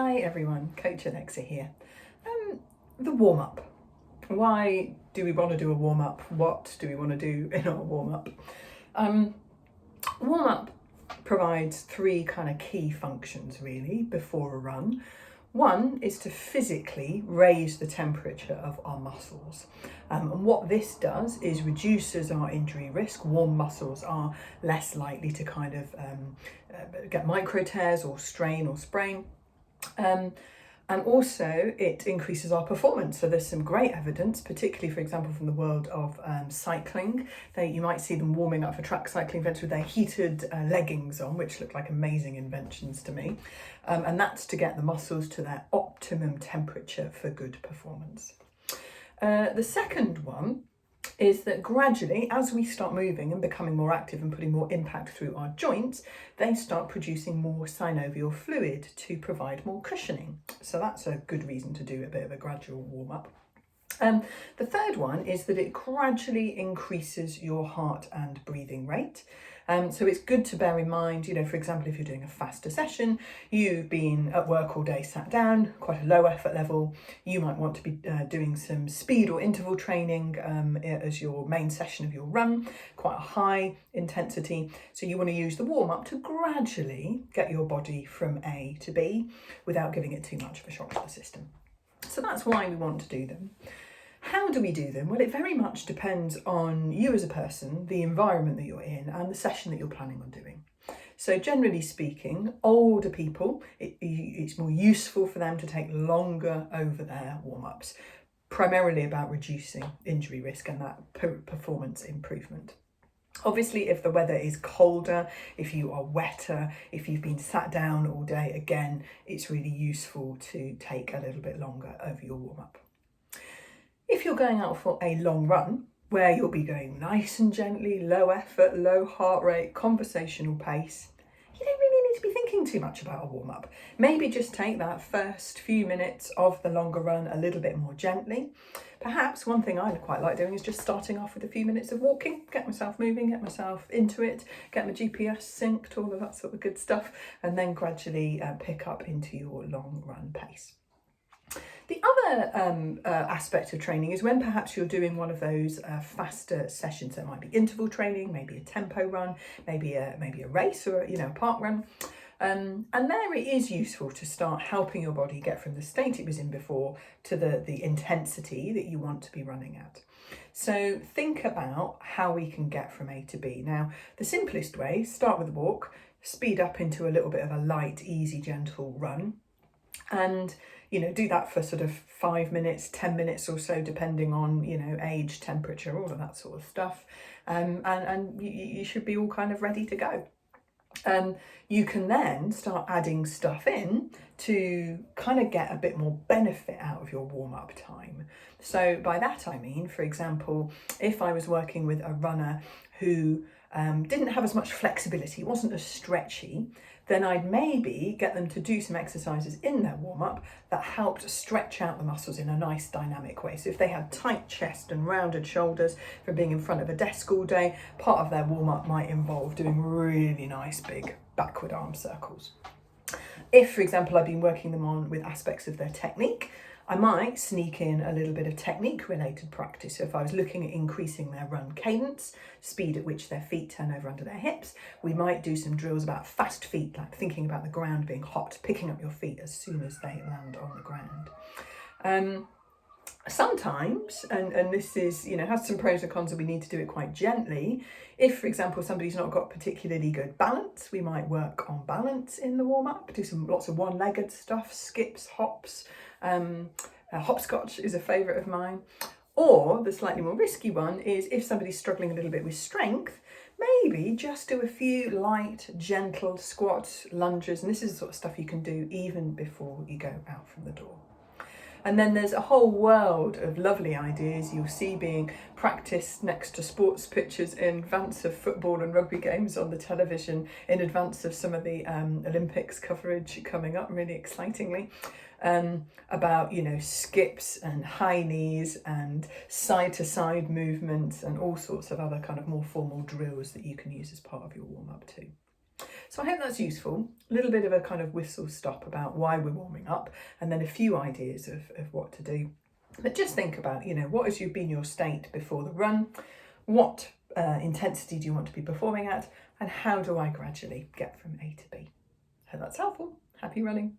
Hi everyone, Coach Alexa here. The warm-up. Why do we want to do a warm-up? What do we want to do in our warm-up? Warm-up provides three kind of key functions really before a run. One is to physically raise the temperature of our muscles. And what this does is reduces our injury risk. Warm muscles are less likely to kind of get micro tears or strain or sprain. And also it increases our performance. So there's some great evidence, particularly for example from the world of cycling. You might see them warming up for track cycling events with their heated leggings on, which look like amazing inventions to me. And that's to get the muscles to their optimum temperature for good performance. The second one is that gradually, as we start moving and becoming more active and putting more impact through our joints, they start producing more synovial fluid to provide more cushioning. So that's a good reason to do a bit of a gradual warm-up. The third one is that it gradually increases your heart and breathing rate. So it's good to bear in mind, for example, if you're doing a faster session, you've been at work all day, sat down, quite a low effort level, you might want to be doing some speed or interval training as your main session of your run, quite a high intensity. So you want to use the warm-up to gradually get your body from A to B without giving it too much of a shock to the system. So that's why we want to do them. How do we do them? Well, it very much depends on you as a person, the environment that you're in, and the session that you're planning on doing. So generally speaking, older people, it's more useful for them to take longer over their warm-ups, primarily about reducing injury risk and that performance improvement. Obviously, if the weather is colder, if you are wetter, if you've been sat down all day, again, it's really useful to take a little bit longer over your warm-up. If you're going out for a long run, where you'll be going nice and gently, low effort, low heart rate, conversational pace, you don't really need to be thinking too much about a warm-up. Maybe just take that first few minutes of the longer run a little bit more gently. Perhaps one thing I quite like doing is just starting off with a few minutes of walking, get myself moving, get myself into it, get my GPS synced, all of that sort of good stuff, and then gradually pick up into your long run pace. The other aspect of training is when perhaps you're doing one of those faster sessions. There might be interval training, maybe a tempo run, maybe a race or a park run. And there it is useful to start helping your body get from the state it was in before to the intensity that you want to be running at. So think about how we can get from A to B. Now, the simplest way, start with a walk, speed up into a little bit of a light, easy, gentle run, and do that for sort of 5 minutes, 10 minutes or so, depending on age, temperature, all of that sort of stuff, and you should be all kind of ready to go. You can then start adding stuff in to kind of get a bit more benefit out of your warm-up time. So by that I mean, for example, if I was working with a runner who didn't have as much flexibility, wasn't as stretchy, then I'd maybe get them to do some exercises in their warm-up that helped stretch out the muscles in a nice dynamic way. So if they had tight chest and rounded shoulders from being in front of a desk all day, part of their warm-up might involve doing really nice big backward arm circles. If, for example, I've been working them on with aspects of their technique, I might sneak in a little bit of technique related practice. So if I was looking at increasing their run cadence, speed at which their feet turn over under their hips, we might do some drills about fast feet, like thinking about the ground being hot, picking up your feet as soon as they land on the ground. Sometimes, and this is, has some pros and cons, and we need to do it quite gently. If, for example, somebody's not got particularly good balance, we might work on balance in the warm-up, do lots of one-legged stuff, skips, hops. Hopscotch is a favourite of mine. Or the slightly more risky one is if somebody's struggling a little bit with strength, maybe just do a few light, gentle squats, lunges, and this is the sort of stuff you can do even before you go out from the door. And then there's a whole world of lovely ideas you'll see being practiced next to sports pitches in advance of football and rugby games on the television, in advance of some of the Olympics coverage coming up really excitingly, about skips and high knees and side to side movements and all sorts of other kind of more formal drills that you can use as part of your warm-up too. So I hope that's useful. A little bit of a kind of whistle stop about why we're warming up, and then a few ideas of what to do. But just think about, what has been your state before the run? What intensity do you want to be performing at? And how do I gradually get from A to B? Hope that's helpful. Happy running.